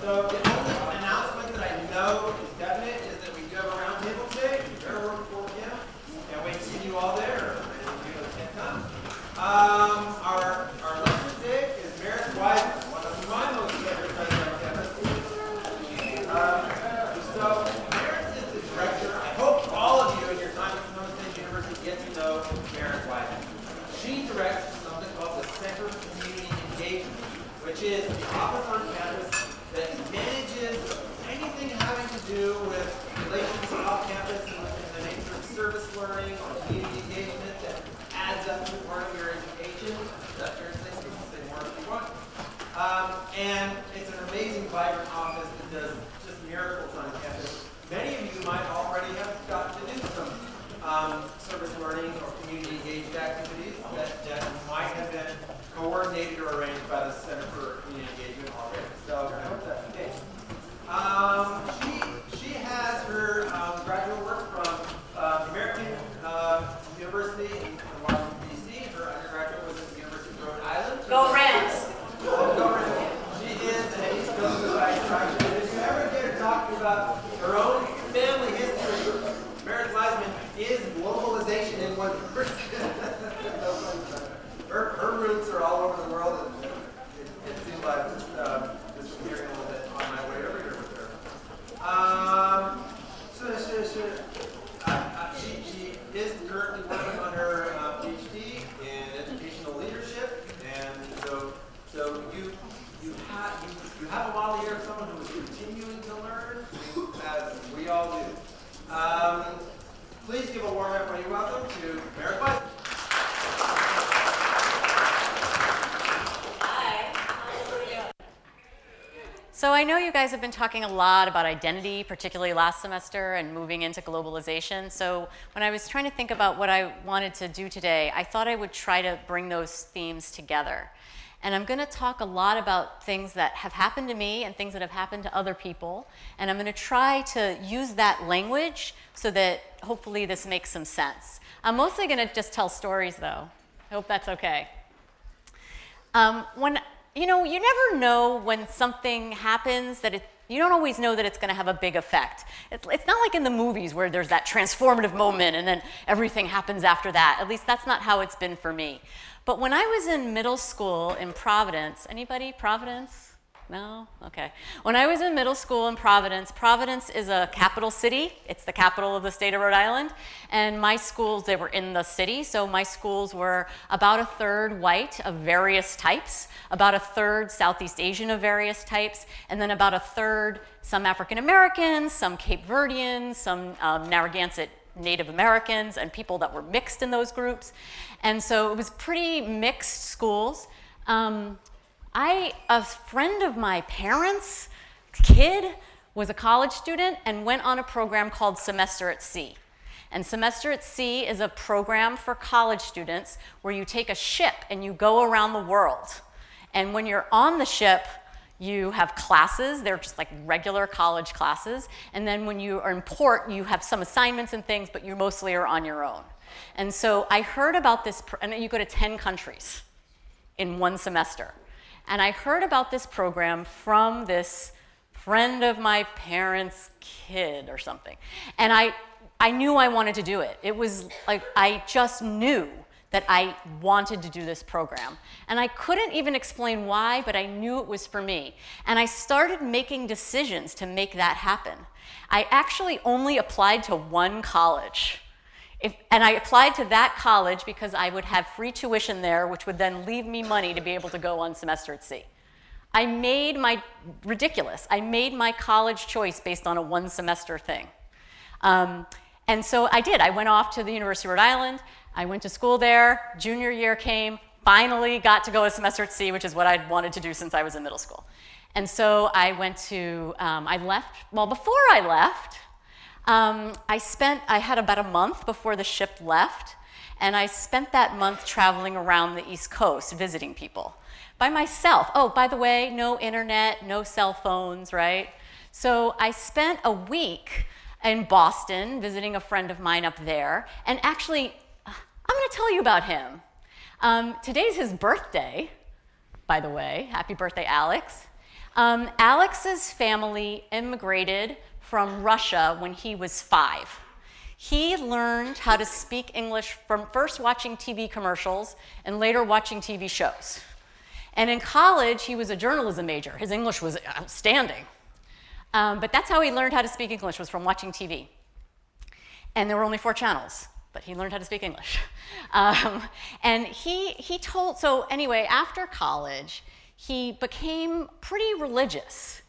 So the only announcement that I know is definite is that we do have a roundtable today. We're going to work 4 p.m. Can't wait to see you all there. And you can't come. Our lecture today is Merith Weisman, one of my most favorite presidents on campus. So Merith is the director. I hope all of you in your time at Tsunami State University get to know Merith Weisman. She directs something called the Center for Community Engagement, which is the office on campus that manages anything having to do with relations off campus and the nature of service learning or community engagement that adds up to part of your education. That's your thing. You can say more if you want. And it's an amazing, vibrant office that does just miracles on campus. Many of you might already have gotten to do some service learning or community engaged activities that might have been coordinated or arranged by the Center for Community Engagement already. So I hope that's the case. She has her graduate work from American University in Washington, D.C. Her undergraduate was at the University of Rhode Island. Go Rams! Go Rams. She is an East Coast graduate. If you ever hear her talking about her own family history, Merith Weisman is globalization in one person. Her roots are all over the world, and it seems like just hearing a little bit on my way over here with her. She is currently working on her PhD in educational leadership, and so you have a model here of someone who is continuing to learn, as we all do. Please give a warm everybody welcome to Merith Weisman. So I know you guys have been talking a lot about identity, particularly last semester, and moving into globalization. So when I was trying to think about what I wanted to do today, I thought I would try to bring those themes together. And I'm going to talk a lot about things that have happened to me and things that have happened to other people. And I'm going to try to use that language so that hopefully this makes some sense. I'm mostly going to just tell stories, though. I hope that's okay. You know, you never know when something happens that you don't always know that it's going to have a big effect. It's not like in the movies where there's that transformative moment and then everything happens after that. At least that's not how it's been for me. But when I was in middle school in Providence, anybody? Providence? No? Okay. When I was in middle school in Providence, Providence is a capital city. It's the capital of the state of Rhode Island. And my schools, they were in the city. So my schools were about a third white of various types, about a third Southeast Asian of various types, and then about a third some African Americans, some Cape Verdeans, some Narragansett Native Americans, and people that were mixed in those groups. And so it was pretty mixed schools. A friend of my parents' kid was a college student and went on a program called Semester at Sea. And Semester at Sea is a program for college students where you take a ship and you go around the world. And when you're on the ship, you have classes. They're just like regular college classes. And then when you are in port, you have some assignments and things, but you mostly are on your own. And so I heard about this, and you go to 10 countries in one semester. And I heard about this program from this friend of my parents' kid or something. And I knew I wanted to do it. It was like, I just knew that I wanted to do this program. And I couldn't even explain why, but I knew it was for me. And I started making decisions to make that happen. I actually only applied to one college. And I applied to that college because I would have free tuition there, which would then leave me money to be able to go on Semester at Sea. I made my college choice based on a one semester thing. And so I did. I went off to the University of Rhode Island. I went to school there. Junior year came, finally got to go a Semester at Sea, which is what I'd wanted to do since I was in middle school. And so I went to, I left, well, before I left, I had about a month before the ship left, and I spent that month traveling around the East Coast visiting people by myself. Oh, by the way, no internet, no cell phones, right? So I spent a week in Boston visiting a friend of mine up there, and actually, I'm going to tell you about him. Today's his birthday, by the way. Happy birthday, Alex. Alex's family immigrated from Russia when he was 5. He learned how to speak English from first watching TV commercials and later watching TV shows. And in college, he was a journalism major. His English was outstanding. But that's how he learned how to speak English, was from watching TV. And there were only 4 channels, but he learned how to speak English. And he told, so anyway, after college, he became pretty religious.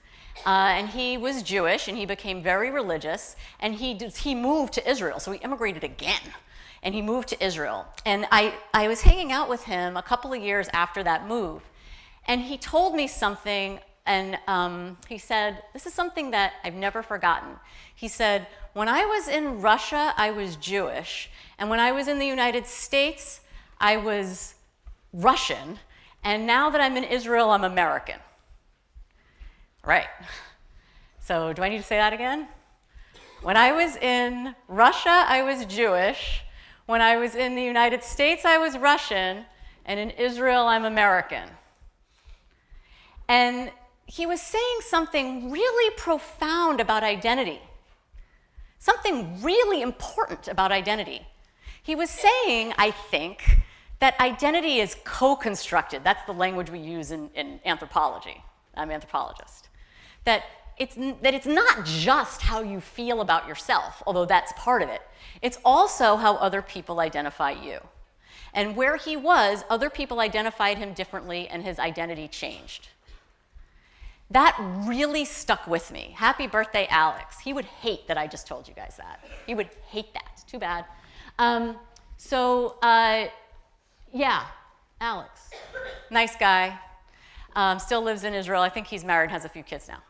And he was Jewish, and he became very religious, and he moved to Israel, so he immigrated again, and he moved to Israel. And I was hanging out with him a couple of years after that move, and he told me something, and he said, this is something that I've never forgotten. He said, when I was in Russia, I was Jewish, and when I was in the United States, I was Russian, and now that I'm in Israel, I'm American. Right. So do I need to say that again? When I was in Russia, I was Jewish. When I was in the United States, I was Russian. And in Israel, I'm American. And he was saying something really profound about identity, something really important about identity. He was saying, I think, that identity is co-constructed. That's the language we use in anthropology. I'm an anthropologist. That it's not just how you feel about yourself, although that's part of it. It's also how other people identify you. And where he was, other people identified him differently, and his identity changed. That really stuck with me. Happy birthday, Alex. He would hate that I just told you guys that. He would hate that. Too bad. Yeah, Alex. Nice guy. Still lives in Israel. I think he's married and has a few kids now.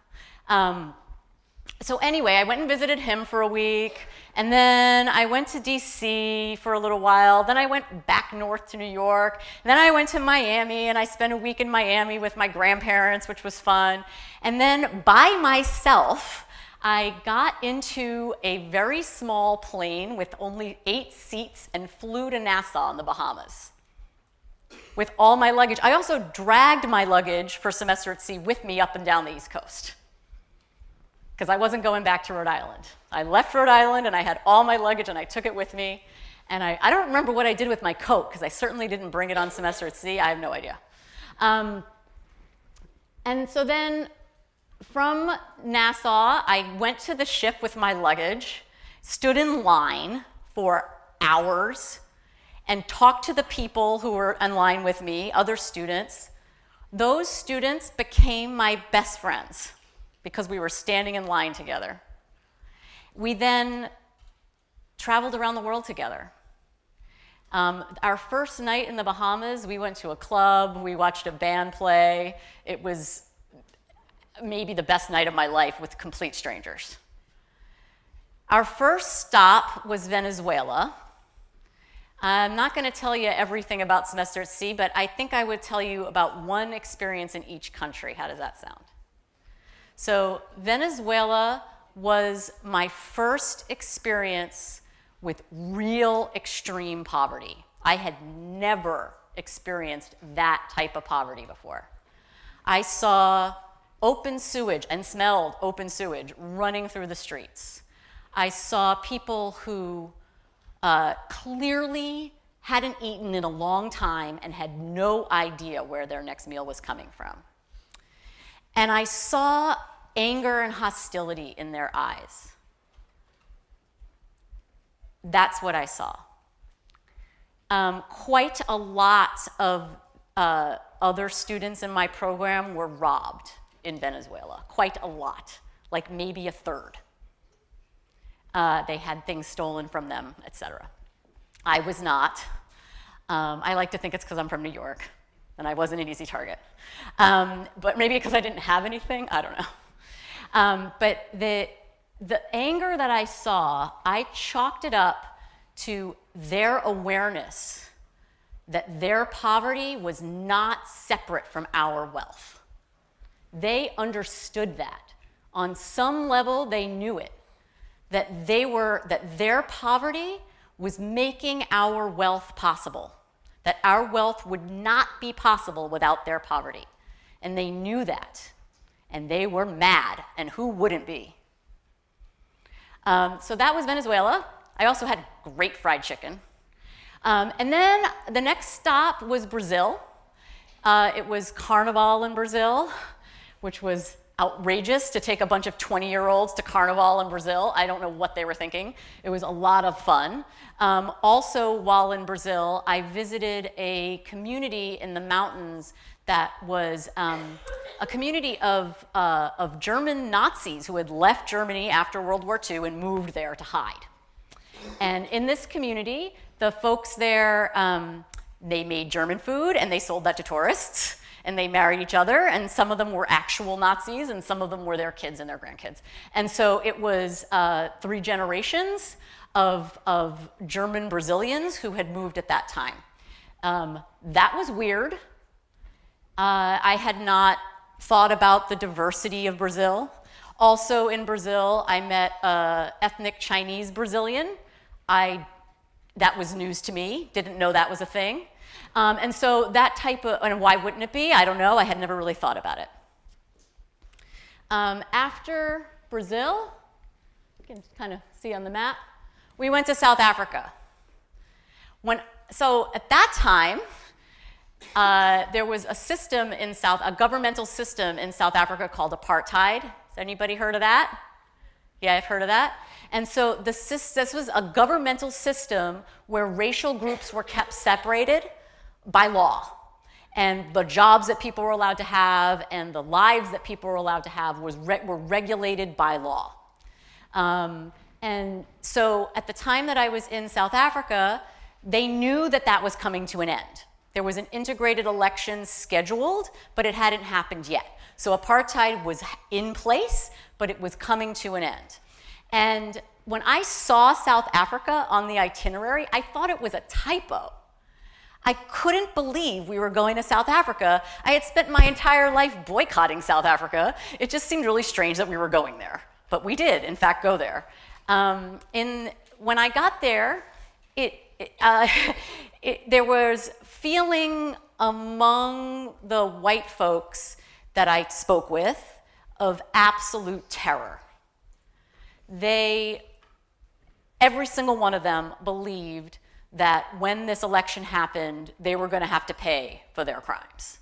So anyway, I went and visited him for a week, and then I went to DC for a little while. Then I went back north to New York. And then I went to Miami, and I spent a week in Miami with my grandparents, which was fun. And then by myself, I got into a very small plane with only 8 seats and flew to Nassau in the Bahamas with all my luggage. I also dragged my luggage for semester at sea with me up and down the East Coast because I wasn't going back to Rhode Island. I left Rhode Island and I had all my luggage and I took it with me. And I don't remember what I did with my coat because I certainly didn't bring it on semester at sea. I have no idea. And so then from Nassau, I went to the ship with my luggage, stood in line for hours, and talked to the people who were in line with me, other students. Those students became my best friends because we were standing in line together. We then traveled around the world together. Our first night in the Bahamas, we went to a club, we watched a band play. It was maybe the best night of my life with complete strangers. Our first stop was Venezuela. I'm not going to tell you everything about semester at sea, but I think I would tell you about one experience in each country. How does that sound? So Venezuela was my first experience with real extreme poverty. I had never experienced that type of poverty before. I saw open sewage and smelled open sewage running through the streets. I saw people who clearly hadn't eaten in a long time and had no idea where their next meal was coming from. And I saw anger and hostility in their eyes. That's what I saw. Quite a lot of other students in my program were robbed in Venezuela. Quite a lot, like maybe a third. They had things stolen from them, etc. I was not. I like to think it's because I'm from New York, and I wasn't an easy target. But maybe because I didn't have anything, I don't know. But the anger that I saw, I chalked it up to their awareness that their poverty was not separate from our wealth. They understood that. On some level, they knew it. That their poverty was making our wealth possible, that our wealth would not be possible without their poverty. And they knew that. And they were mad, and who wouldn't be? So that was Venezuela. I also had great fried chicken. And then the next stop was Brazil. It was Carnival in Brazil, which was outrageous to take a bunch of 20-year-olds to Carnival in Brazil. I don't know what they were thinking. It was a lot of fun. Also, while in Brazil, I visited a community in the mountains that was a community of German Nazis who had left Germany after World War II and moved there to hide. And in this community, the folks there, they made German food and they sold that to tourists. And they married each other, and some of them were actual Nazis, and some of them were their kids and their grandkids. And so it was 3 generations of German Brazilians who had moved at that time. That was weird. I had not thought about the diversity of Brazil. Also in Brazil, I met an ethnic Chinese Brazilian. That was news to me, didn't know that was a thing. And so that type of, and why wouldn't it be? I don't know, I had never really thought about it. After Brazil, you can kind of see on the map, we went to South Africa. So at that time, there was a governmental system in South Africa called apartheid. Has anybody heard of that? Yeah, I've heard of that. And so this was a governmental system where racial groups were kept separated by law. And the jobs that people were allowed to have and the lives that people were allowed to have were regulated by law. And so at the time that I was in South Africa, they knew that that was coming to an end. There was an integrated election scheduled, but it hadn't happened yet. So apartheid was in place, but it was coming to an end. And when I saw South Africa on the itinerary, I thought it was a typo. I couldn't believe we were going to South Africa. I had spent my entire life boycotting South Africa. It just seemed really strange that we were going there. But we did, in fact, go there. When I got there, there was feeling among the white folks that I spoke with of absolute terror. Every single one of them believed that when this election happened, they were going to have to pay for their crimes.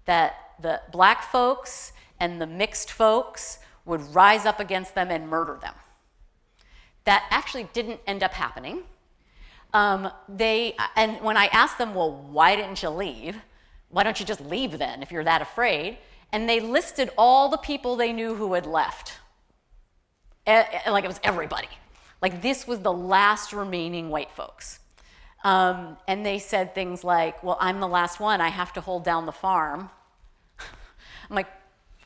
That the black folks and the mixed folks would rise up against them and murder them. That actually didn't end up happening. And when I asked them, well, why didn't you leave? Why don't you just leave then if you're that afraid? And they listed all the people they knew who had left. Like it was everybody. Like this was the last remaining white folks. And they said things like, well, I'm the last one. I have to hold down the farm. I'm like,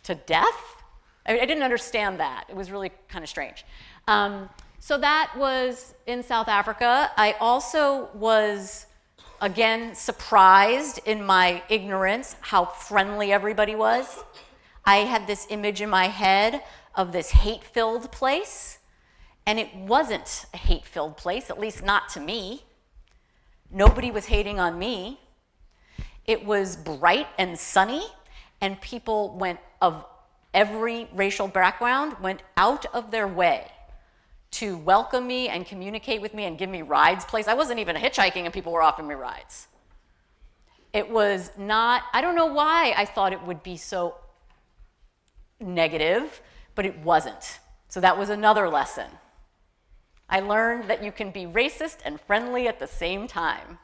to death? I didn't understand that. It was really kind of strange. So that was in South Africa. I also was, again, surprised in my ignorance how friendly everybody was. I had this image in my head of this hate-filled place, and it wasn't a hate-filled place, at least not to me. Nobody was hating on me. It was bright and sunny, and people of every racial background went out of their way to welcome me and communicate with me and give me rides place. I wasn't even hitchhiking and people were offering me rides. It was not, I don't know why I thought it would be so negative, but it wasn't. So that was another lesson. I learned that you can be racist and friendly at the same time.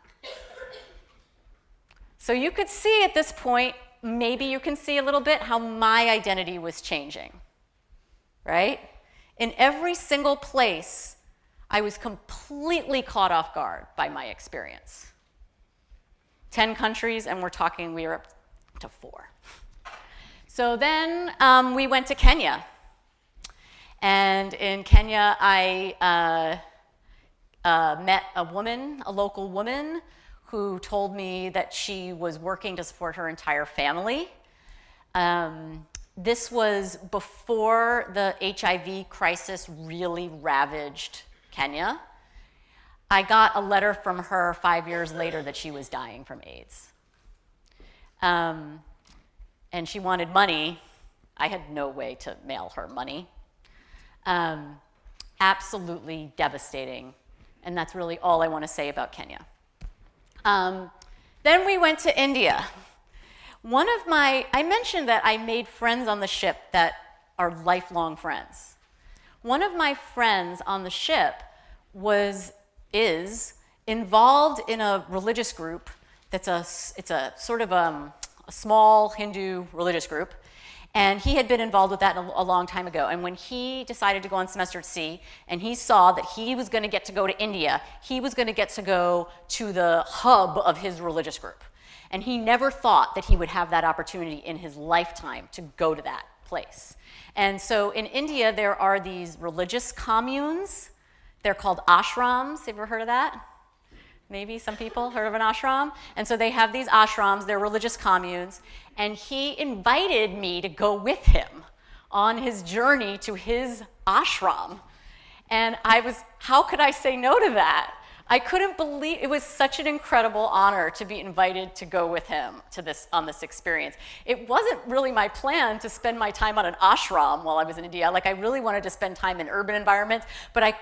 So you could see at this point, maybe you can see a little bit how my identity was changing, right? In every single place, I was completely caught off guard by my experience. 10 countries, and we were up to 4. So then we went to Kenya. And in Kenya, I met a local woman who told me that she was working to support her entire family. This was before the HIV crisis really ravaged Kenya. I got a letter from her 5 years later that she was dying from AIDS. And she wanted money I had no way to mail her money. Absolutely devastating. And that's really all I want to say about Kenya. Then we went to India. I mentioned that I made friends on the ship that are lifelong friends. One of my friends on the ship is involved in a religious group it's a sort of a small Hindu religious group. And he had been involved with that a long time ago. And when he decided to go on semester at sea, and he saw that he was going to get to go to India, he was going to get to go to the hub of his religious group. And he never thought that he would have that opportunity in his lifetime to go to that place. And so in India, there are these religious communes. They're called ashrams. Have you ever heard of that? Maybe some people heard of an ashram. And so they have these ashrams, they're religious communes, and he invited me to go with him on his journey to his ashram. And how could I say no to that? I couldn't believe, it was such an incredible honor to be invited to go with him on this experience. It wasn't really my plan to spend my time on an ashram while I was in India. Like, I really wanted to spend time in urban environments, but I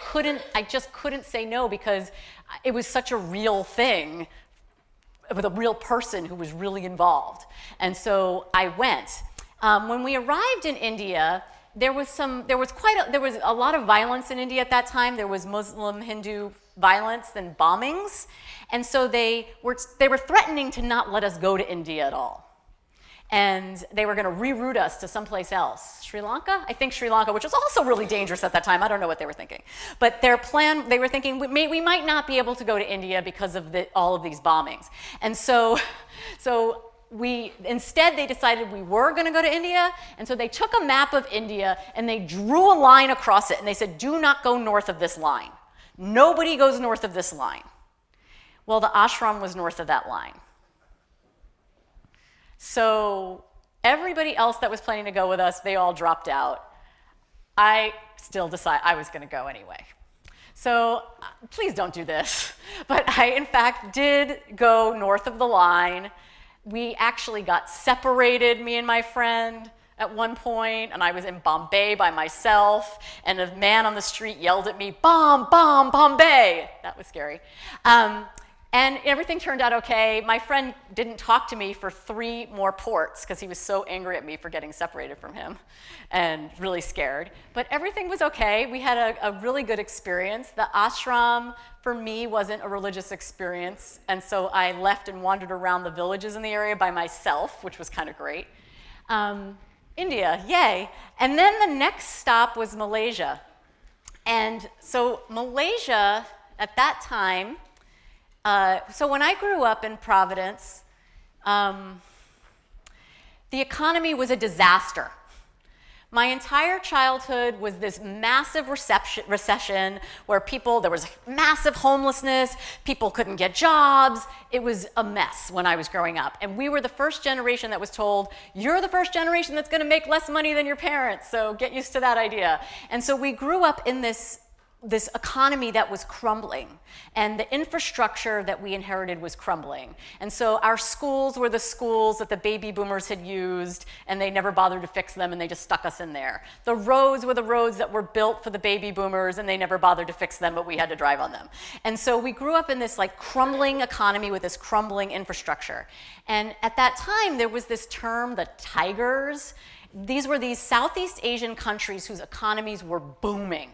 just couldn't say no because it was such a real thing with a real person who was really involved. And so I went. When we arrived in India, there was a lot of violence in India at that time. There was Muslim, Hindu violence and bombings. And so they were threatening to not let us go to India at all. And they were going to reroute us to someplace else. Sri Lanka? I think Sri Lanka, which was also really dangerous at that time. I don't know what they were thinking. But their plan, they were thinking, we might not be able to go to India because of all of these bombings. And so instead they decided we were going to go to India. And so they took a map of India and they drew a line across it. And they said, do not go north of this line. Nobody goes north of this line. Well, the ashram was north of that line. So everybody else that was planning to go with us, they all dropped out. I still decided I was going to go anyway. So please don't do this. But I, in fact, did go north of the line. We actually got separated, me and my friend, at one point, and I was in Bombay by myself, and a man on the street yelled at me, "Bomb, bomb, Bombay!" That was scary. And everything turned out okay. My friend didn't talk to me for 3 more ports because he was so angry at me for getting separated from him and really scared. But everything was okay. We had a really good experience. The ashram, for me, wasn't a religious experience. And so I left and wandered around the villages in the area by myself, which was kind of great. India, yay. And then the next stop was Malaysia. And so Malaysia, at that time, so when I grew up in Providence, the economy was a disaster. My entire childhood was this massive recession where there was massive homelessness, people couldn't get jobs. It was a mess when I was growing up. And we were the first generation that was told, you're the first generation that's gonna make less money than your parents, so get used to that idea. And so we grew up in this economy that was crumbling, and the infrastructure that we inherited was crumbling. And so our schools were the schools that the baby boomers had used, and they never bothered to fix them, and they just stuck us in there. The roads were the roads that were built for the baby boomers, and they never bothered to fix them, but we had to drive on them. And so we grew up in this like crumbling economy with this crumbling infrastructure. And at that time, there was this term, the tigers. These were these Southeast Asian countries whose economies were booming.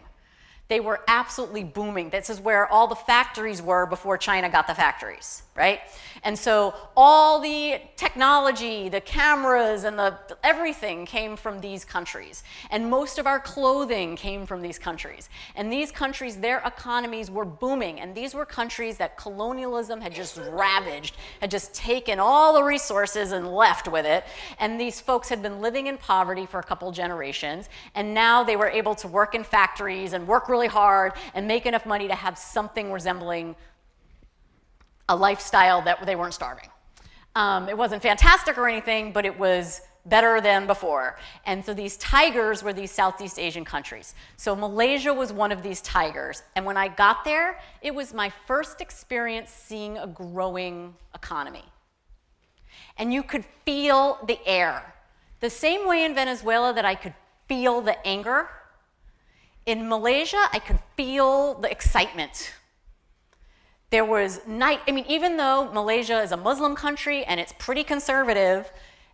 They were absolutely booming. This is where all the factories were before China got the factories, right? And so all the technology, the cameras, and everything came from these countries. And most of our clothing came from these countries. And these countries, their economies were booming. And these were countries that colonialism had just ravaged, had just taken all the resources and left with it. And these folks had been living in poverty for a couple generations. And now they were able to work in factories and work really hard and make enough money to have something resembling a lifestyle that they weren't starving. It wasn't fantastic or anything, but it was better than before. And so these tigers were these Southeast Asian countries. So Malaysia was one of these tigers. And when I got there, it was my first experience seeing a growing economy. And you could feel the air. The same way in Venezuela that I could feel the anger, in Malaysia, I could feel the excitement. There was even though Malaysia is a Muslim country and it's pretty conservative,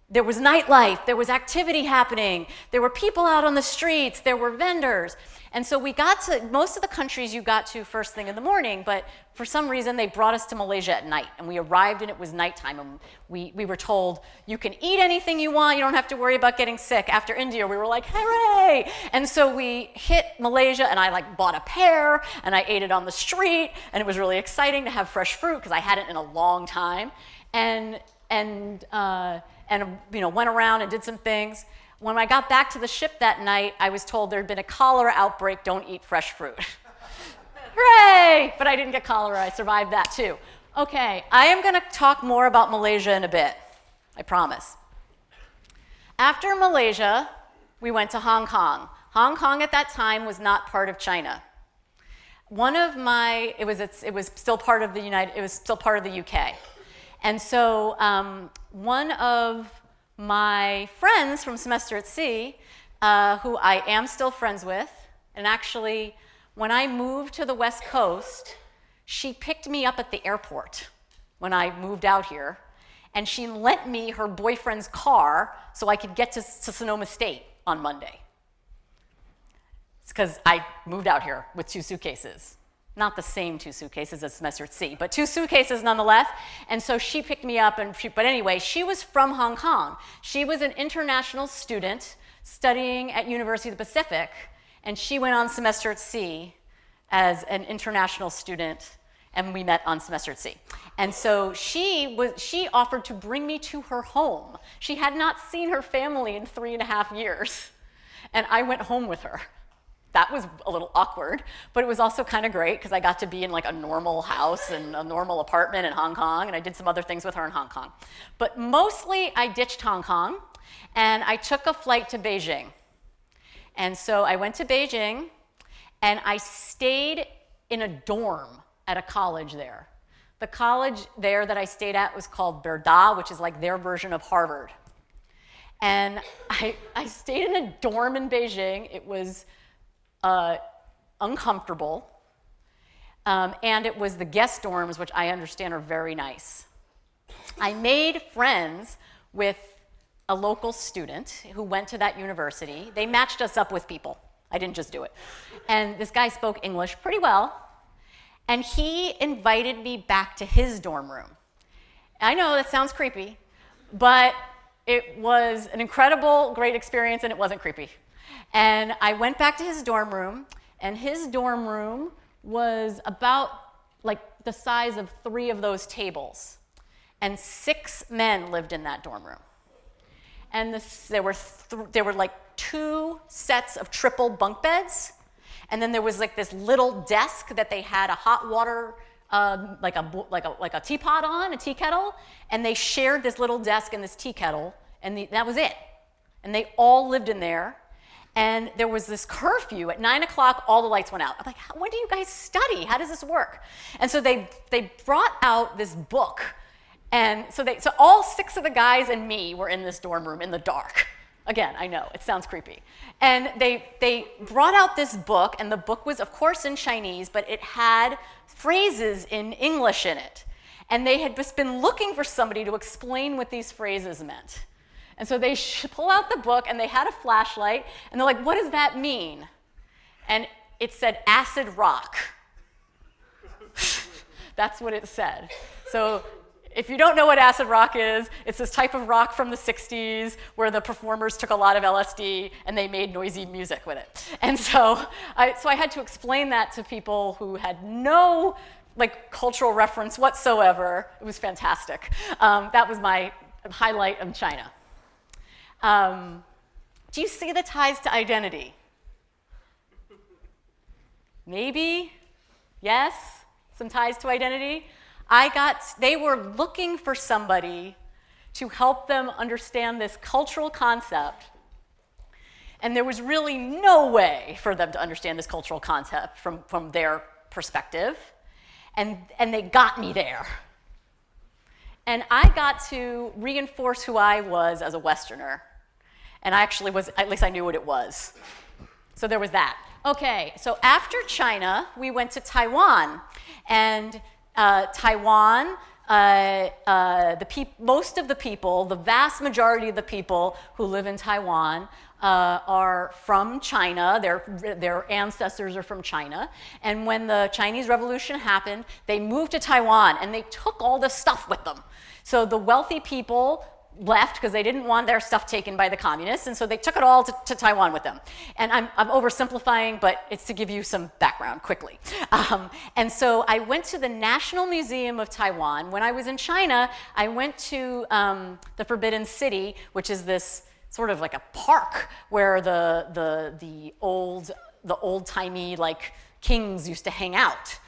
there was nightlife, there was activity happening, there were people out on the streets, there were vendors. And so we got to, most of the countries you got to first thing in the morning, but for some reason they brought us to Malaysia at night, and we arrived and it was nighttime, and we were told, you can eat anything you want, you don't have to worry about getting sick. After India, we were like, hooray! And so we hit Malaysia, and I bought a pear, and I ate it on the street, and it was really exciting to have fresh fruit, because I hadn't in a long time, and went around and did some things. When I got back to the ship that night, I was told there had been a cholera outbreak, don't eat fresh fruit. Hooray! But I didn't get cholera, I survived that too. Okay, I am gonna talk more about Malaysia in a bit, I promise. After Malaysia, we went to Hong Kong. Hong Kong at that time was not part of China. It was still part of the UK. And so one of my friends from Semester at Sea, who I am still friends with, and actually, when I moved to the West Coast, she picked me up at the airport when I moved out here, and she lent me her boyfriend's car so I could get to Sonoma State on Monday. It's because I moved out here with 2 suitcases. Not the same 2 suitcases as Semester at Sea, but 2 suitcases nonetheless. And so she picked me up, but anyway, she was from Hong Kong. She was an international student studying at University of the Pacific, and she went on Semester at Sea as an international student, and we met on Semester at Sea. And so she offered to bring me to her home. She had not seen her family in 3.5 years, and I went home with her. That was a little awkward, but it was also kind of great because I got to be in a normal house and a normal apartment in Hong Kong, and I did some other things with her in Hong Kong. But mostly I ditched Hong Kong, and I took a flight to Beijing. And so I went to Beijing, and I stayed in a dorm at a college there. The college there that I stayed at was called Berda, which is like their version of Harvard. And I stayed in a dorm in Beijing. It was uncomfortable, and it was the guest dorms, which I understand are very nice. I made friends with a local student who went to that university. They matched us up with people. I didn't just do it. And this guy spoke English pretty well, and he invited me back to his dorm room. I know that sounds creepy, but it was an incredible, great experience, and it wasn't creepy. And I went back to his dorm room, and his dorm room was about the size of 3 of those tables. And 6 men lived in that dorm room. And there were 2 sets of triple bunk beds, and then there was this little desk that they had a hot water, like a teapot on, a tea kettle, and they shared this little desk and this tea kettle, and that was it. And they all lived in there. And there was this curfew. At 9 o'clock, all the lights went out. I'm like, when do you guys study? How does this work? And so they brought out this book. And so all 6 of the guys and me were in this dorm room in the dark. Again, I know, it sounds creepy. And they brought out this book, and the book was, of course, in Chinese, but it had phrases in English in it. And they had just been looking for somebody to explain what these phrases meant. And so they pull out the book, and they had a flashlight, and they're like, what does that mean? And it said acid rock. That's what it said. So if you don't know what acid rock is, it's this type of rock from the 60s where the performers took a lot of LSD and they made noisy music with it. And so I had to explain that to people who had no cultural reference whatsoever. It was fantastic. That was my highlight of China. Do you see the ties to identity? Maybe? Yes? Some ties to identity? They were looking for somebody to help them understand this cultural concept, and there was really no way for them to understand this cultural concept from their perspective, and they got me there. And I got to reinforce who I was as a Westerner. And I actually was, at least I knew what it was. So there was that. Okay, so after China, we went to Taiwan. And Taiwan, most of the people, the vast majority of the people who live in Taiwan are from China. Their ancestors are from China. And when the Chinese Revolution happened, they moved to Taiwan, and they took all the stuff with them. So the wealthy people left because they didn't want their stuff taken by the communists, and so they took it all to Taiwan with them. And I'm oversimplifying, but it's to give you some background quickly. And so I went to the National Museum of Taiwan. When I was in China, I went to the Forbidden City, which is this sort of like a park where the old-timey like kings used to hang out.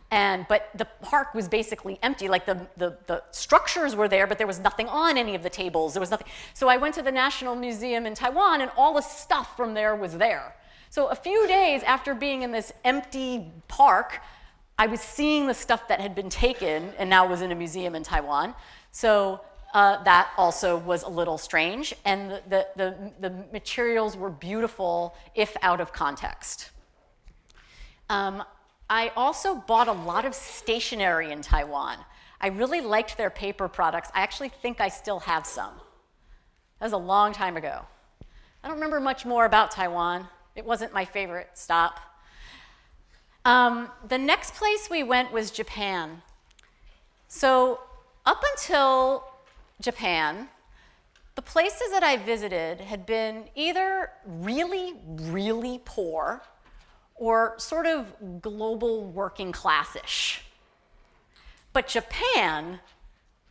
But the park was basically empty. Like the structures were there, but there was nothing on any of the tables. There was nothing. So I went to the National Museum in Taiwan, and all the stuff from there was there. So a few days after being in this empty park, I was seeing the stuff that had been taken and now was in a museum in Taiwan. So that also was a little strange. And the materials were beautiful, if out of context. I also bought a lot of stationery in Taiwan. I really liked their paper products. I actually think I still have some. That was a long time ago. I don't remember much more about Taiwan. It wasn't my favorite stop. The next place we went was Japan. So up until Japan, the places that I visited had been either really, really poor or sort of global working class-ish. But Japan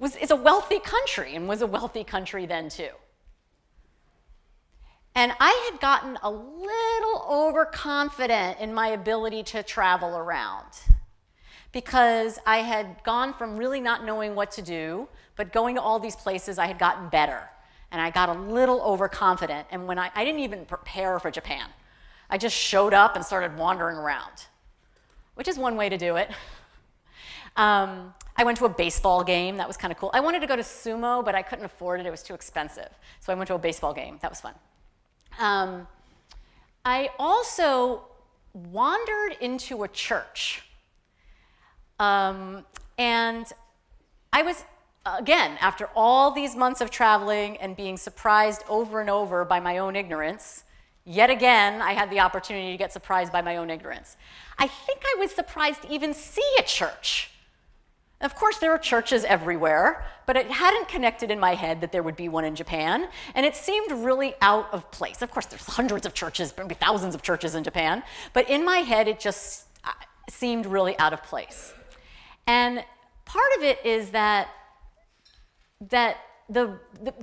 is a wealthy country, and was a wealthy country then too. And I had gotten a little overconfident in my ability to travel around, because I had gone from really not knowing what to do, but going to all these places, I had gotten better. And I got a little overconfident, and when I didn't even prepare for Japan. I just showed up and started wandering around, which is one way to do it. I went to a baseball game. That was kind of cool. I wanted to go to sumo, but I couldn't afford it. It was too expensive. So I went to a baseball game. That was fun. I also wandered into a church. And I was, again, after all these months of traveling and being surprised over and over by my own ignorance, yet again, I had the opportunity to get surprised by my own ignorance. I think I was surprised to even see a church. Of course, there are churches everywhere, but it hadn't connected in my head that there would be one in Japan, and it seemed really out of place. Of course, there's hundreds of churches, maybe thousands of churches in Japan, but in my head, it just seemed really out of place. And part of it is that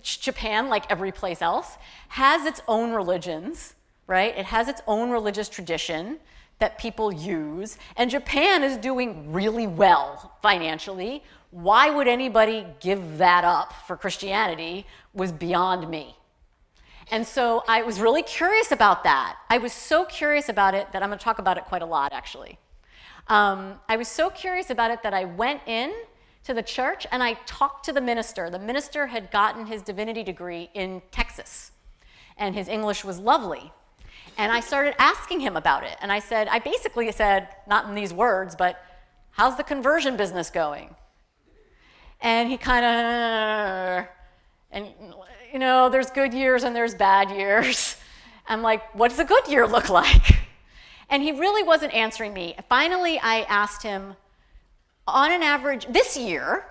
Japan, like every place else, has its own religions, right? It has its own religious tradition that people use, and Japan is doing really well financially. Why would anybody give that up for Christianity was beyond me. And so I was really curious about that. I was so curious about it that I'm going to talk about it quite a lot, actually. I was so curious about it that I went in to the church, and I talked to the minister. The minister had gotten his divinity degree in Texas, and his English was lovely. And I started asking him about it, and I basically said, not in these words, but how's the conversion business going? And he kind of, and you know, there's good years and there's bad years. I'm like, what does a good year look like? And he really wasn't answering me. Finally, I asked him, on an average, this year,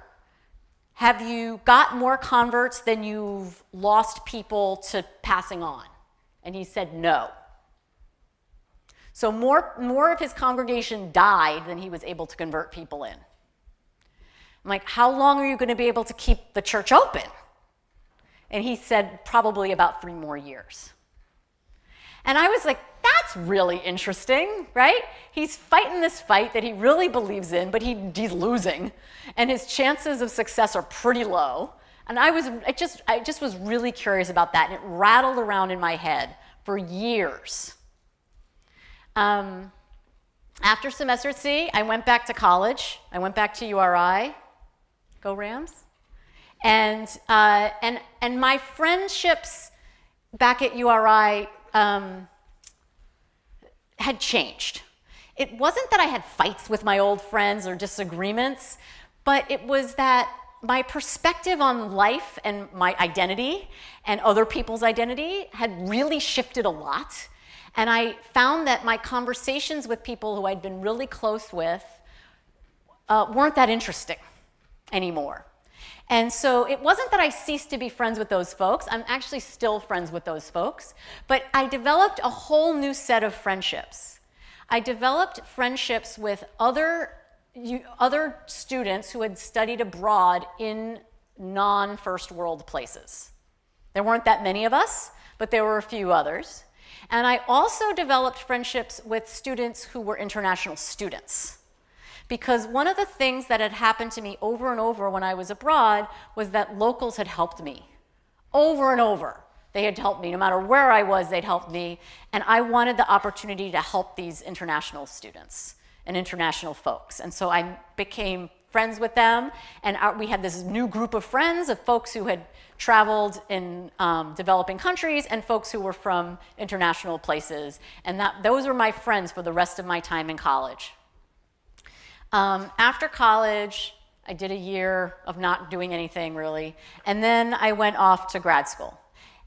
have you got more converts than you've lost people to passing on? And he said no. So more of his congregation died than he was able to convert people in. I'm like, how long are you going to be able to keep the church open? And he said, probably about 3 more years. And I was like, that's really interesting, right? He's fighting this fight that he really believes in, but he's losing, and his chances of success are pretty low. And I just was really curious about that, and it rattled around in my head for years. After semester at sea, I went back to college. I went back to URI. Go Rams! And my friendships back at URI had changed. It wasn't that I had fights with my old friends or disagreements, but it was that my perspective on life and my identity and other people's identity had really shifted a lot. And I found that my conversations with people who I'd been really close with weren't that interesting anymore. And so it wasn't that I ceased to be friends with those folks. I'm actually still friends with those folks. But I developed a whole new set of friendships. I developed friendships with other students who had studied abroad in non-first world places. There weren't that many of us, but there were a few others. And I also developed friendships with students who were international students. Because one of the things that had happened to me over and over when I was abroad was that locals had helped me. Over and over. They had helped me. No matter where I was, they'd helped me. And I wanted the opportunity to help these international students and international folks. And so I became friends with them. And we had this new group of friends of folks who had traveled in developing countries and folks who were from international places. And those were my friends for the rest of my time in college. After college, I did a year of not doing anything really, and then I went off to grad school.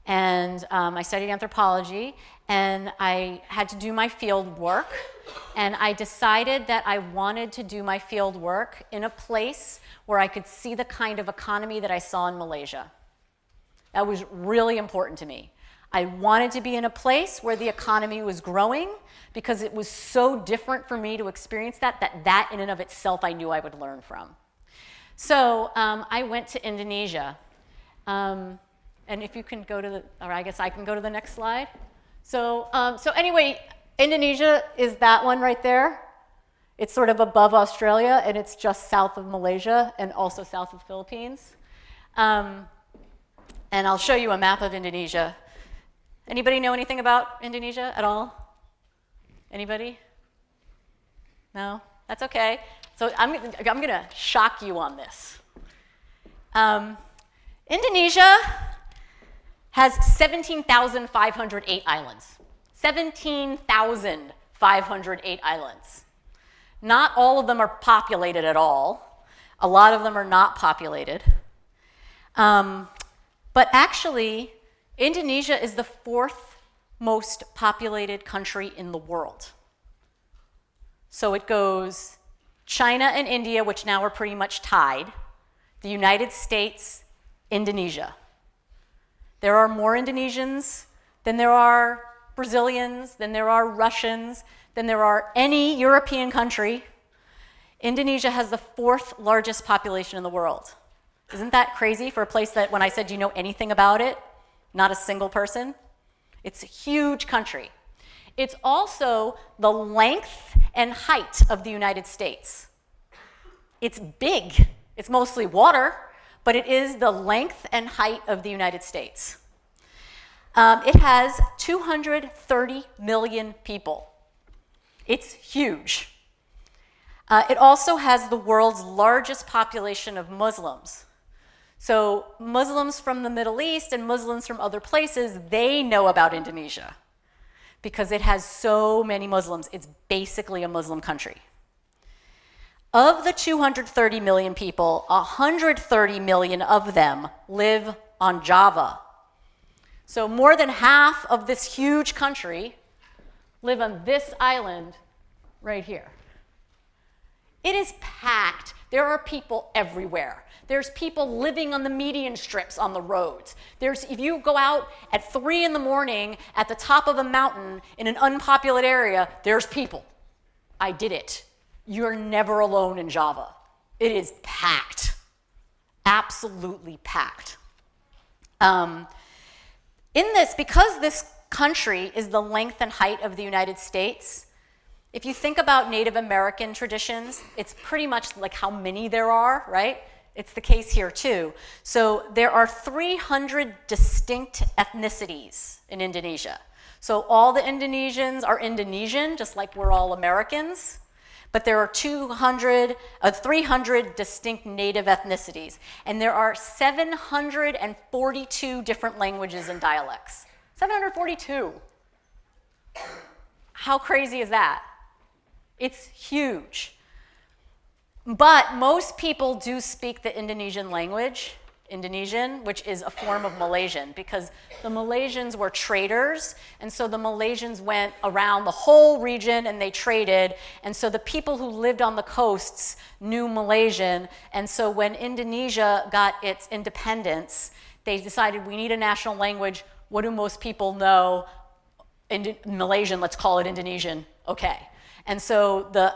And I studied anthropology, and I had to do my field work, and I decided that I wanted to do my field work in a place where I could see the kind of economy that I saw in Malaysia. That was really important to me. I wanted to be in a place where the economy was growing, because it was so different for me to experience that in and of itself I knew I would learn from. So I went to Indonesia. And if you can go to or I guess I can go to the next slide. So anyway, Indonesia is that one right there. It's sort of above Australia, and it's just south of Malaysia and also south of the Philippines. And I'll show you a map of Indonesia. Anybody know anything about Indonesia at all? Anybody? No? That's okay. So I'm going to shock you on this. Indonesia has 17,508 islands. 17,508 islands. Not all of them are populated at all. A lot of them are not populated. But actually, Indonesia is the fourth most populated country in the world. So it goes China and India, which now are pretty much tied, the United States, Indonesia. There are more Indonesians than there are Brazilians, than there are Russians, than there are any European country. Indonesia has the fourth largest population in the world. Isn't that crazy for a place that, when I said, do you know anything about it? Not a single person. It's a huge country. It's also the length and height of the United States. It's big. It's mostly water, but it is the length and height of the United States. It has 230 million people. It's huge. It also has the world's largest population of Muslims. So Muslims from the Middle East and Muslims from other places, they know about Indonesia because it has so many Muslims. It's basically a Muslim country. Of the 230 million people, 130 million of them live on Java. So more than half of this huge country live on this island right here. It is packed. There are people everywhere. There's people living on the median strips on the roads. If you go out at 3 in the morning at the top of a mountain in an unpopulated area, there's people. I did it. You're never alone in Java. It is packed. Absolutely packed. Because this country is the length and height of the United States, if you think about Native American traditions, it's pretty much like how many there are, right? It's the case here too. So there are 300 distinct ethnicities in Indonesia. So all the Indonesians are Indonesian, just like we're all Americans. But there are 300 distinct native ethnicities. And there are 742 different languages and dialects. 742. How crazy is that? It's huge. But most people do speak the Indonesian language, Indonesian, which is a form of Malaysian, because the Malaysians were traders, and so the Malaysians went around the whole region and they traded, and so the people who lived on the coasts knew Malaysian, and so when Indonesia got its independence, they decided we need a national language. What do most people know? Malaysian, let's call it Indonesian. Okay. And so the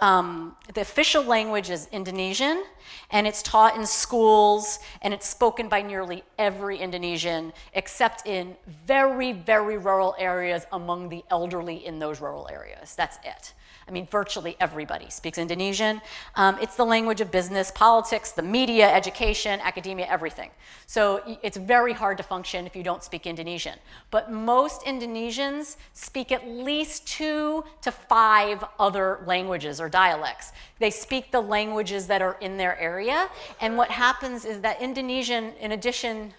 official language is Indonesian, and it's taught in schools, and it's spoken by nearly every Indonesian, except in very, very rural areas among the elderly in those rural areas. That's it. I mean, virtually everybody speaks Indonesian. It's the language of business, politics, the media, education, academia, everything. So it's very hard to function if you don't speak Indonesian. But most Indonesians speak at least 2 to 5 other languages or dialects. They speak the languages that are in their area. And what happens is that Indonesian, in addition,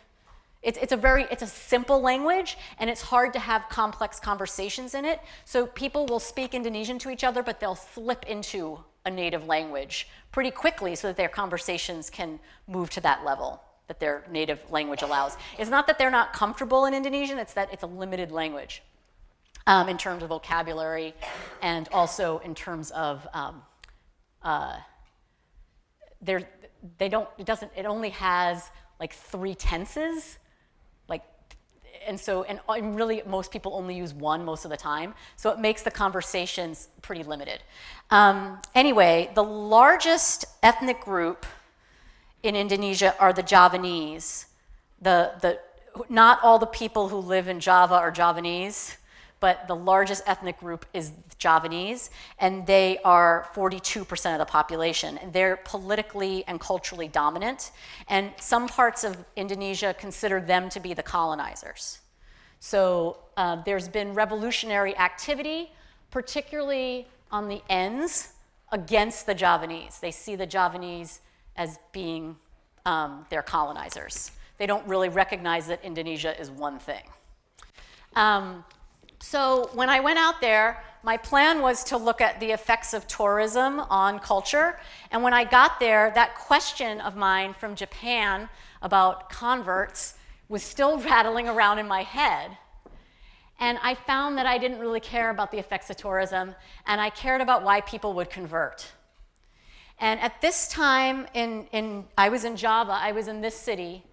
it's a simple language, and it's hard to have complex conversations in it. So people will speak Indonesian to each other, but they'll slip into a native language pretty quickly so that their conversations can move to that level that their native language allows. It's not that they're not comfortable in Indonesian, it's that it's a limited language in terms of vocabulary and also in terms of it only has like 3 tenses. And really most people only use one most of the time, so it makes the conversations pretty limited. Anyway, the largest ethnic group in Indonesia are the Javanese. Not all the people who live in Java are Javanese, but the largest ethnic group is Javanese, and they are 42% of the population. And they're politically and culturally dominant, and some parts of Indonesia consider them to be the colonizers. So there's been revolutionary activity, particularly on the ends, against the Javanese. They see the Javanese as being their colonizers. They don't really recognize that Indonesia is one thing. So when I went out there, my plan was to look at the effects of tourism on culture. And when I got there, that question of mine from Japan about converts was still rattling around in my head. And I found that I didn't really care about the effects of tourism, and I cared about why people would convert. And at this time, I was in Java, I was in this city.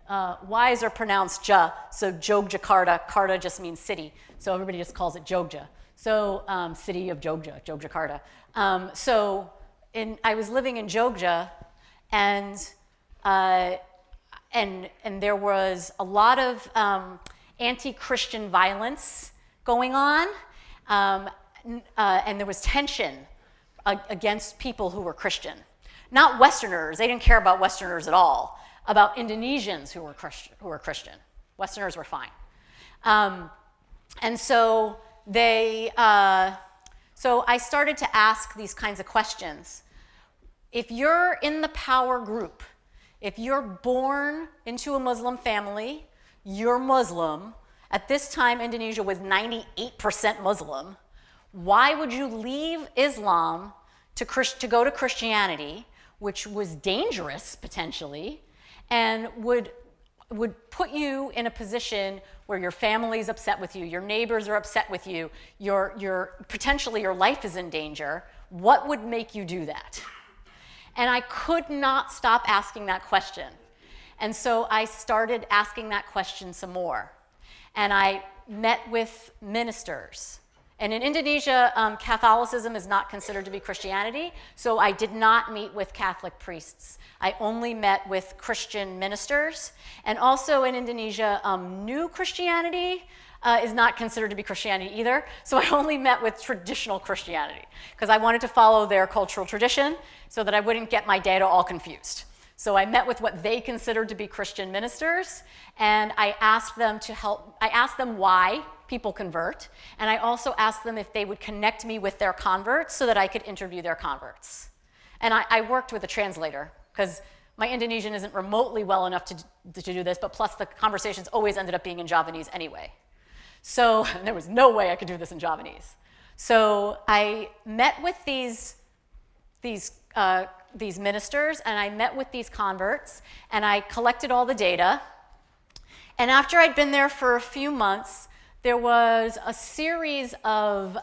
Y's are pronounced ja, so Jogjakarta. Karta just means city, so everybody just calls it Jogja. So city of Jogja, Jogjakarta. I was living in Jogja, and there was a lot of anti-Christian violence going on, and there was tension against people who were Christian. Not Westerners, they didn't care about Westerners at all. About Indonesians who were Christian. Westerners were fine. And so so I started to ask these kinds of questions. If you're in the power group, if you're born into a Muslim family, you're Muslim. At this time, Indonesia was 98% Muslim. Why would you leave Islam to go to Christianity, which was dangerous potentially, and would put you in a position where your family's upset with you, your neighbors are upset with you, potentially your life is in danger? What would make you do that? And I could not stop asking that question. And so I started asking that question some more. And I met with ministers. And in Indonesia, Catholicism is not considered to be Christianity, so I did not meet with Catholic priests. I only met with Christian ministers. And also in Indonesia, New Christianity is not considered to be Christianity either, so I only met with traditional Christianity, because I wanted to follow their cultural tradition so that I wouldn't get my data all confused. So I met with what they considered to be Christian ministers, and I asked them why people convert, and I also asked them if they would connect me with their converts so that I could interview their converts. And I worked with a translator, because my Indonesian isn't remotely well enough to do this, but plus the conversations always ended up being in Javanese anyway. So there was no way I could do this in Javanese. So I met with these ministers, and I met with these converts, and I collected all the data. And after I'd been there for a few months, there was a series of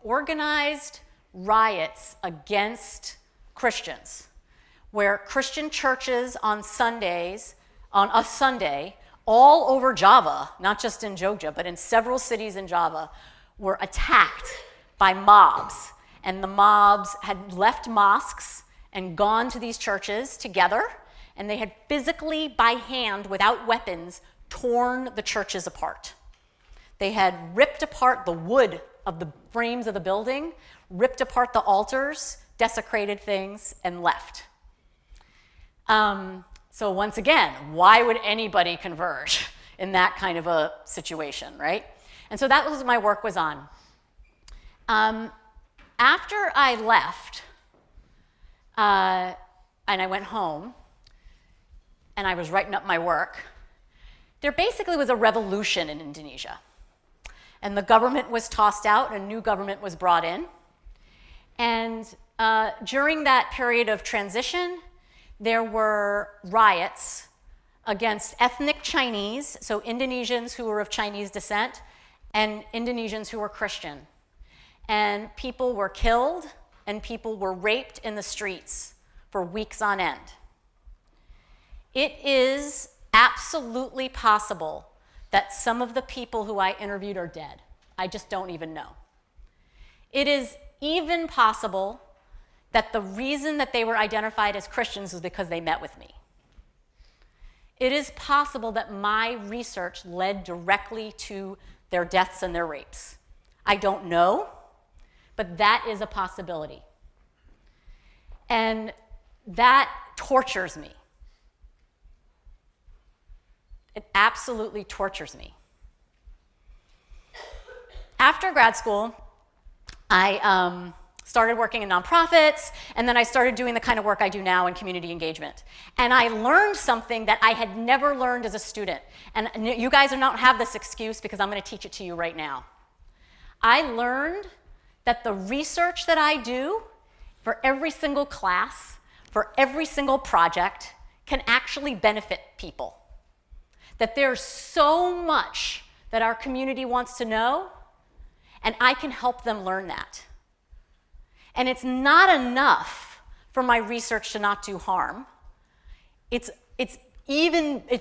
organized riots against Christians, where Christian churches on Sundays, on a Sunday, all over Java, not just in Jogja, but in several cities in Java, were attacked by mobs. And the mobs had left mosques and gone to these churches together, and they had physically, by hand, without weapons, torn the churches apart. They had ripped apart the wood of the frames of the building, ripped apart the altars, desecrated things, and left. So once again, why would anybody convert in that kind of a situation, right? And so that was what my work was on. After I left, and I went home, and I was writing up my work, there basically was a revolution in Indonesia. And the government was tossed out, and a new government was brought in. And during that period of transition, there were riots against ethnic Chinese, so Indonesians who were of Chinese descent, and Indonesians who were Christian. And people were killed, and people were raped in the streets for weeks on end. It is absolutely possible that some of the people who I interviewed are dead. I just don't even know. It is even possible that the reason that they were identified as Christians was because they met with me. It is possible that my research led directly to their deaths and their rapes. I don't know, but that is a possibility. And that tortures me. It absolutely tortures me. After grad school, I started working in nonprofits, and then I started doing the kind of work I do now in community engagement. And I learned something that I had never learned as a student. And you guys don't have this excuse because I'm going to teach it to you right now. I learned that the research that I do for every single class, for every single project, can actually benefit people. That there's so much that our community wants to know, and I can help them learn that. And it's not enough for my research to not do harm. It's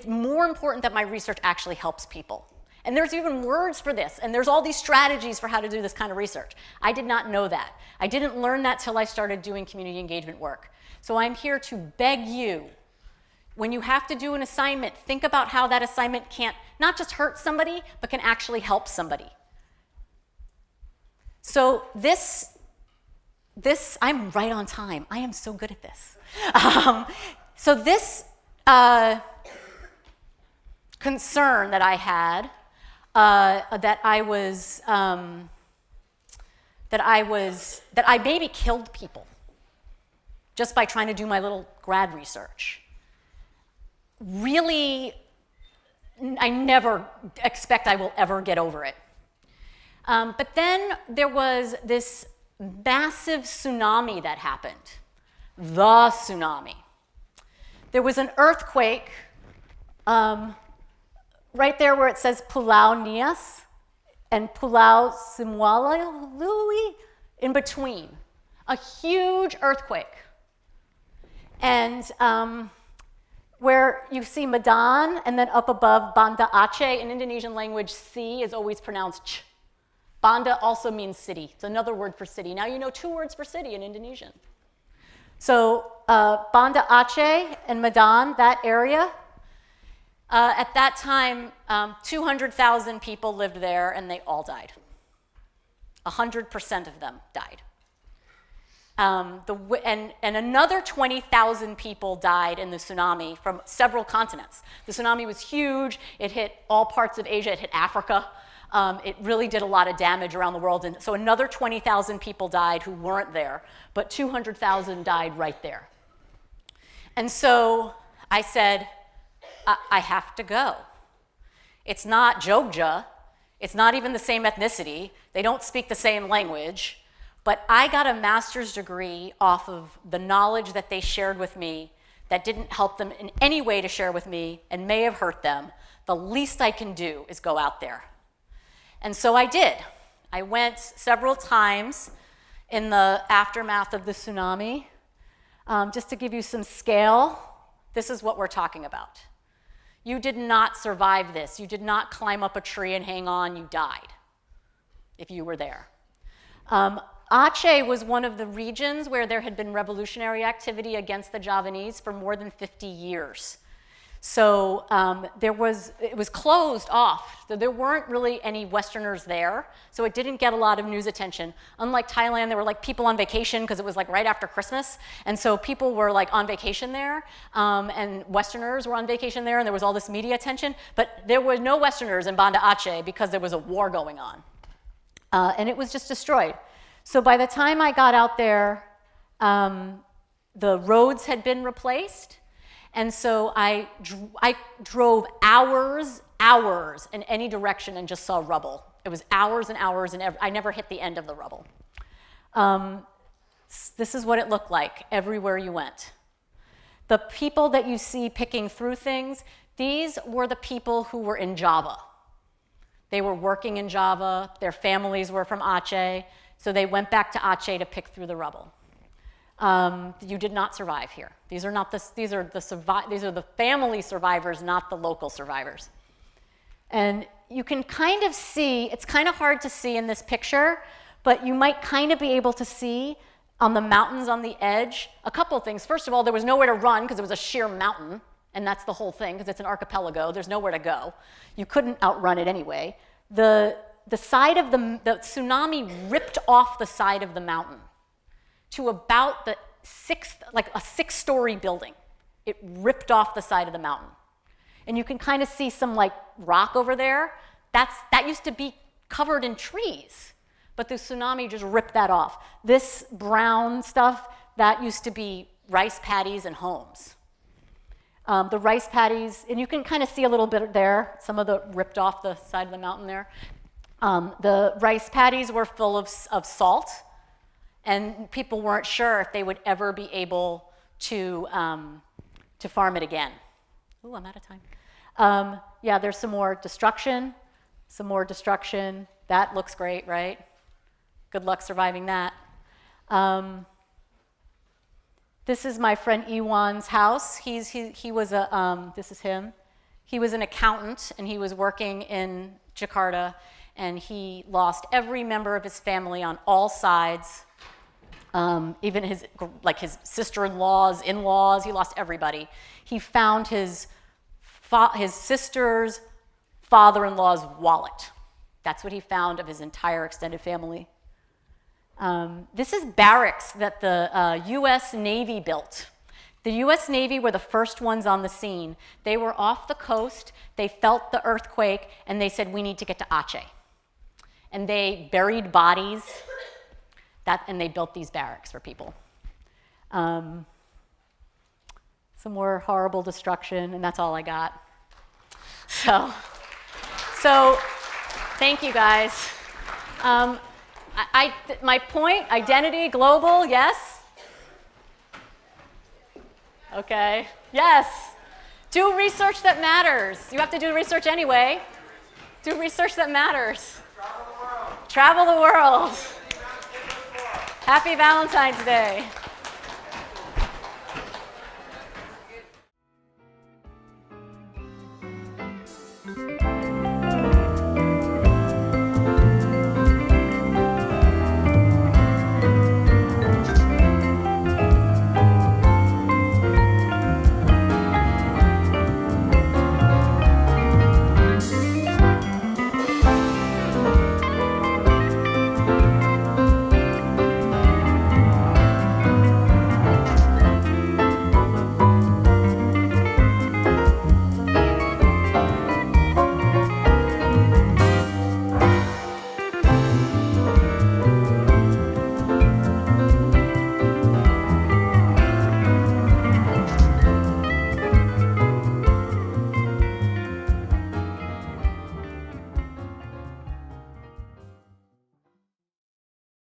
more important that my research actually helps people. And there's even words for this, and there's all these strategies for how to do this kind of research. I did not know that. I didn't learn that till I started doing community engagement work. So I'm here to beg you, when you have to do an assignment, think about how that assignment can't not just hurt somebody, but can actually help somebody. So this I'm right on time. I am so good at this. So this concern that I had, that I maybe killed people just by trying to do my little grad research. Really, I never expect I will ever get over it. But then there was this massive tsunami that happened, the tsunami. There was an earthquake right there where it says Pulau Nias and Pulau Simwalui in between, a huge earthquake. And where you see Medan, and then up above Banda Aceh, in Indonesian language, C is always pronounced ch. Banda also means city. It's another word for city. Now you know 2 words for city in Indonesian. So Banda Aceh and Medan, that area, at that time, 200,000 people lived there, and they all died. 100% of them died. And another 20,000 people died in the tsunami from several continents. The tsunami was huge. It hit all parts of Asia. It hit Africa. It really did a lot of damage around the world. And so another 20,000 people died who weren't there, but 200,000 died right there. And so I said, I have to go. It's not Jogja. It's not even the same ethnicity. They don't speak the same language. But I got a master's degree off of the knowledge that they shared with me that didn't help them in any way to share with me and may have hurt them. The least I can do is go out there. And so I did. I went several times in the aftermath of the tsunami. Just to give you some scale, this is what we're talking about. You did not survive this. You did not climb up a tree and hang on. You died if you were there. Aceh was one of the regions where there had been revolutionary activity against the Javanese for more than 50 years. So it was closed off. So there weren't really any Westerners there, so it didn't get a lot of news attention. Unlike Thailand, there were like people on vacation because it was like right after Christmas, and so people were like on vacation there, and Westerners were on vacation there, and there was all this media attention, but there were no Westerners in Banda Aceh because there was a war going on, and it was just destroyed. So by the time I got out there, the roads had been replaced. And so I drove hours in any direction and just saw rubble. It was hours and hours, and I never hit the end of the rubble. This is what it looked like everywhere you went. The people that you see picking through things, these were the people who were in Java. They were working in Java. Their families were from Aceh, so they went back to Aceh to pick through the rubble. You did not survive here. These are the family survivors, not the local survivors. And you can kind of see, it's kind of hard to see in this picture, but you might kind of be able to see on the mountains on the edge a couple things. First of all, there was nowhere to run because it was a sheer mountain, and that's the whole thing because it's an archipelago. There's nowhere to go. You couldn't outrun it anyway. The side of the tsunami ripped off the side of the mountain to about the a six-story building. It ripped off the side of the mountain. And you can kind of see some like rock over there. That used to be covered in trees, but the tsunami just ripped that off. This brown stuff, that used to be rice paddies and homes. The rice paddies, and you can kind of see a little bit there, some of the ripped off the side of the mountain there. The rice paddies were full of salt, and people weren't sure if they would ever be able to farm it again. Ooh, I'm out of time. Yeah, there's some more destruction. That looks great, right? Good luck surviving that. This is my friend Iwan's house. He was this is him. He was an accountant, and he was working in Jakarta, and he lost every member of his family on all sides. Even his sister-in-laws, in-laws, he lost everybody. He found his sister's father-in-law's wallet. That's what he found of his entire extended family. This is barracks that the US Navy built. The US Navy were the first ones on the scene. They were off the coast, they felt the earthquake, and they said, we need to get to Aceh. And they buried bodies, and they built these barracks for people. Some more horrible destruction, and that's all I got. So thank you guys. My point, identity, global, yes? Okay, yes. Do research that matters. You have to do research anyway. Do research that matters. Travel the world. Travel the world. Happy Valentine's Day.